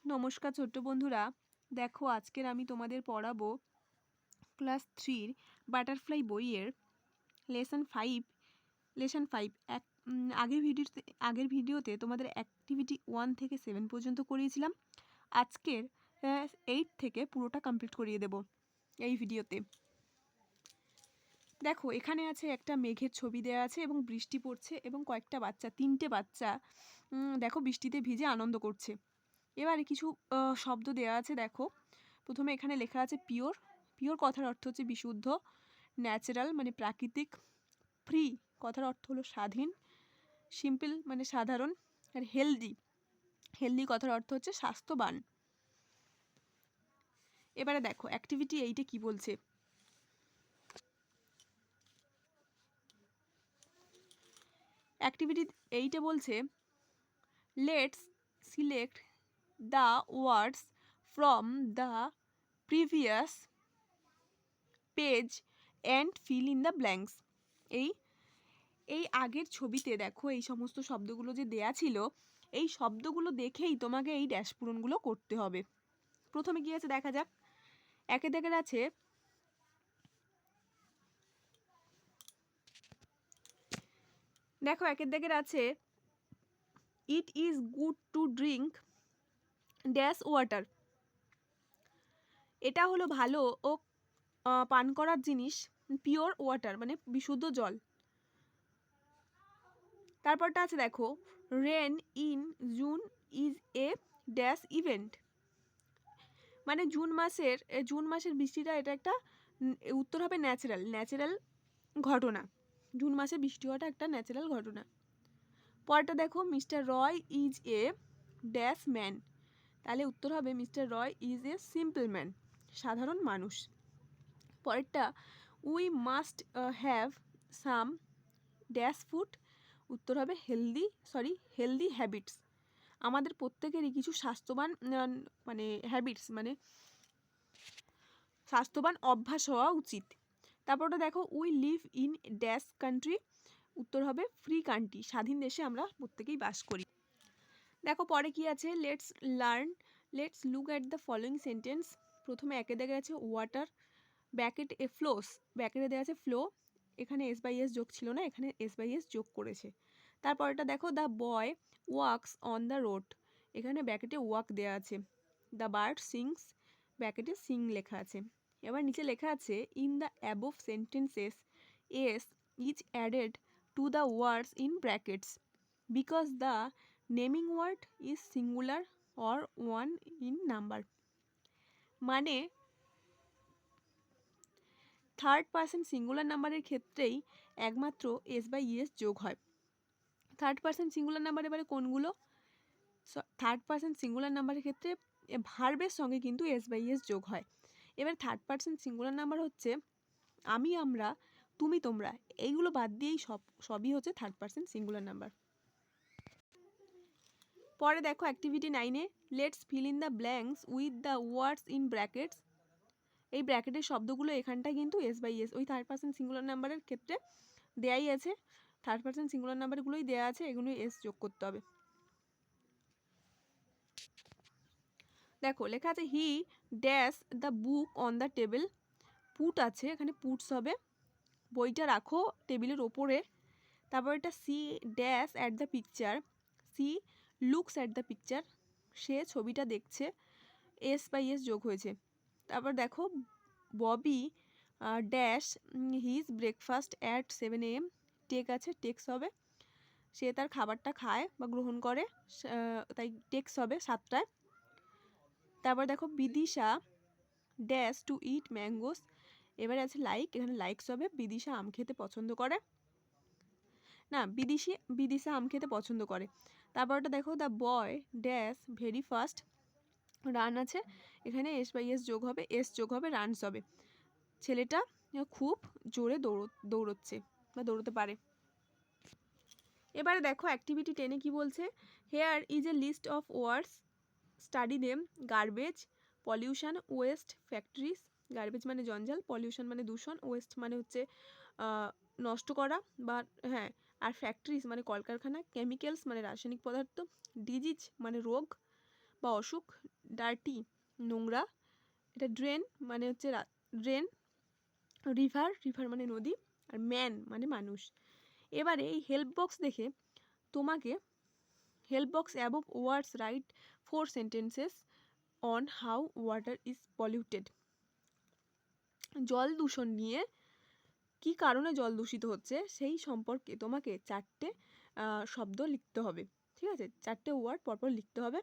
নমস্কার ছোট্ট বন্ধুরা, দেখো আজকের আমি তোমাদের পড়াবো ক্লাস 3 বাটারফ্লাই বইয়ের লেসন 5 আগের ভিডিওতে তোমাদের অ্যাক্টিভিটি 1 থেকে 7 পর্যন্ত করিয়েছিলাম। আজকের 8 থেকে পুরোটা কমপ্লিট করিয়ে দেব এই ভিডিওতে। দেখো এখানে আছে একটা মেঘের ছবি দেওয়া আছে এবং বৃষ্টি পড়ছে এবং কয়েকটা বাচ্চা, 3টে বাচ্চা দেখো বৃষ্টিতে ভিজে আনন্দ করছে। এবারে কিছু শব্দ দেওয়া আছে। দেখো প্রথমে এখানে লেখা আছে পিওর। পিওর কথার অর্থ হচ্ছে বিশুদ্ধ। ন্যাচারাল মানে প্রাকৃতিক। ফ্রি কথার অর্থ হলো স্বাধীন। সিম্পল মানে সাধারণ। আর হেলদি, হেলদি কথার অর্থ হচ্ছে স্বাস্থ্যবান। এবারে দেখো অ্যাক্টিভিটি 8-এ কি বলছে। অ্যাক্টিভিটি 8-এ বলছে let's select the words from the previous page and feel in the blanks. এই আগের ছবিতে দেখো এই সমস্ত শব্দগুলো যে দেয়া ছিল, এই শব্দগুলো দেখেই তোমাকে এই ড্যাশ পূরণগুলো করতে হবে। প্রথমে কি আছে দেখা যাক। একে দাগের আছে দেখো একের দাগের আছে it is good to drink dash water. এটা হলো ভালো ও পান করার জিনিস পিওর ওয়াটার মানে বিশুদ্ধ জল। তারপরটা আছে দেখো rain in June is a dash event. মানে জুন মাসের বৃষ্টিটা এটা একটা উত্তর হবে ন্যাচারাল ঘটনা। জুন মাসে বৃষ্টি হওয়াটা একটা ন্যাচারাল ঘটনা। পরেরটা দেখো mister Roy is a dash man. তাহলে উত্তর হবে mister Roy is a simple man, সাধারণ মানুষ। পরেরটা we must have some dash food. উত্তর হবে হেলদি হ্যাবিটস। আমাদের প্রত্যেকেরই কিছু স্বাস্থ্যবান মানে হ্যাবিটস মানে স্বাস্থ্যবান অভ্যাস হওয়া উচিত। তারপরটা দেখো we live in dash country. উত্তর হবে ফ্রি কান্ট্রি, স্বাধীন দেশে আমরা প্রত্যেকেই বাস করি। দেখো পরে কি আছে let's look at the following sentence. প্রথমে একে দেখা আছে ওয়াটার ব্যাকেটে দেওয়া আছে ফ্লো। এখানে এস বাই এস যোগ ছিল না, এখানে এস বাই এস যোগ করেছে। তারপরটা দেখো the boy walks on the road. এখানে ব্যাকেটে ওয়াক দেওয়া আছে। দ্য বার্ড সিংস, ব্যাকেটে সিং লেখা আছে। এবার নিচে লেখা আছে in the above sentences s is added to the words in brackets because the naming word is singular or one in number. মানে থার্ড পারসন সিঙ্গুলার নাম্বারের ক্ষেত্রেই একমাত্র এস বাই ইএস যোগ হয়। থার্ড পারসন সিঙ্গুলার নাম্বার এবারে কোনগুলো? Third person singular নাম্বারের ক্ষেত্রে ভার্বের সঙ্গে কিন্তু এস বাই ইএস যোগ হয়। এবার থার্ড পারসন সিঙ্গুলার নাম্বার হচ্ছে আমি, আমরা, তুমি, তোমরা, এইগুলো বাদ দিয়েই সবই হচ্ছে থার্ড পারসন সিঙ্গুলার নাম্বার। পরে দেখো অ্যাক্টিভিটি 9-এ let's fill in the blanks with the words in brackets. এই ব্র্যাকেটের শব্দগুলো এখানটায় কিন্তু এস বাই এস ওই থার্ড পারসন সিঙ্গুলার নাম্বারের ক্ষেত্রে দেয়াই আছে। থার্ড পারসন সিঙ্গুলার নাম্বারগুলোই দেয়া আছে, এগুলো এস যোগ করতে হবে। দেখো লেখা আছে he dash the book on the table. Put আছে, এখানে পুটস হবে। বইটা রাখো টেবিলের ওপরে। তারপর এটা she dash at the picture. She looks at the picture. সে ছবিটা দেখছে, এস বাই এস যোগ হয়েছে। তারপর দেখো Bobby dash his breakfast at 7 AM। Take আছে, টেক্স হবে। সে তার খাবারটা খায় বা গ্রহণ করে, তাই টেক্স হবে 7টায়। তারপর দেখো বিদিশা ড্যাশ টু ইট ম্যাঙ্গোস। এবারে আছে লাইক, এখানে লাইকস হবে। বিদিশা আম খেতে পছন্দ করে না, বিদিশা আম খেতে পছন্দ করে। তারপরটা দেখো the boy dash very fast run আছে, এখানে এস বাই এস যোগ হবে, এস যোগ হবে, রানস হবে। ছেলেটা খুব জোরে দৌড়চ্ছে বা দৌড়তে পারে। এবারে দেখো অ্যাক্টিভিটি 10-এ কি বলছে here is a list of words study them. Garbage, pollution, waste, factories. Garbage মানে জঞ্জাল, পলিউশন মানে দূষণ, ওয়েস্ট মানে হচ্ছে নষ্ট করা বা হ্যাঁ, আর ফ্যাক্টরিজ মানে কলকারখানা, কেমিক্যালস মানে রাসায়নিক পদার্থ, ডিজিজ মানে রোগ বা অসুখ, ডার্টি নোংরা, এটা ড্রেন মানে হচ্ছে ড্রেন, রিভার রিভার মানে নদী, আর ম্যান মানে মানুষ। এবারে এই হেল্প বক্স দেখে তোমাকে help box above words right 4 sentences on how water is polluted. জল দূষণ নিয়ে কি কারণে জল দূষিত হচ্ছে সেই সম্পর্কে তোমাকে 4টে শব্দ লিখতে হবে, ঠিক আছে? 4টে ওয়ার্ড পরপর লিখতে হবে।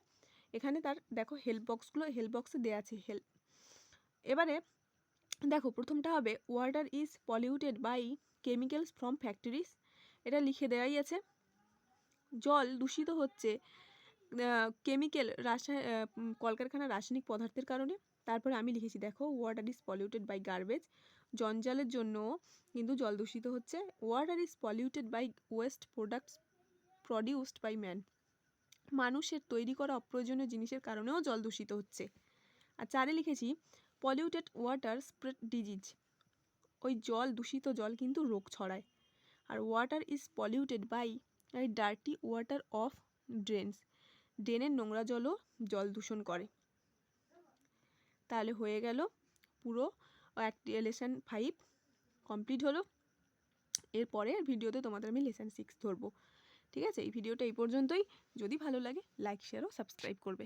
এখানে তার দেখো হেল্প বক্সে দেওয়া আছে হেল্প। এবারে দেখো প্রথমটা হবে water is polluted by chemicals from factories, এটা লিখে দেওয়াই আছে। জল দূষিত হচ্ছে কেমিক্যাল কলকারখানার রাসায়নিক পদার্থের কারণে। তারপরে আমি লিখেছি দেখো water is polluted by garbage, জঞ্জালের জন্য কিন্তু জল দূষিত হচ্ছে। Water is polluted by waste products produced by man, মানুষের তৈরি করা অপ্রয়োজনীয় জিনিসের কারণেও জল দূষিত হচ্ছে। আর 4 লিখেছি পলিউটেড ওয়াটার স্প্রেড ডিজিজ, ওই দূষিত জল কিন্তু রোগ ছড়ায়। আর water is polluted by dirty water of drains, ড্রেনের নোংরা জলও জল দূষণ করে। তাহলে হয়ে গেল পুরো লেসন 5 কমপ্লিট হলো। এরপরে ভিডিওতে তোমাদের আমি লেসন 6 ধরবো, ঠিক আছে? এই ভিডিওটা এই পর্যন্তই। যদি ভালো লাগে লাইক শেয়ার ও সাবস্ক্রাইব করবে।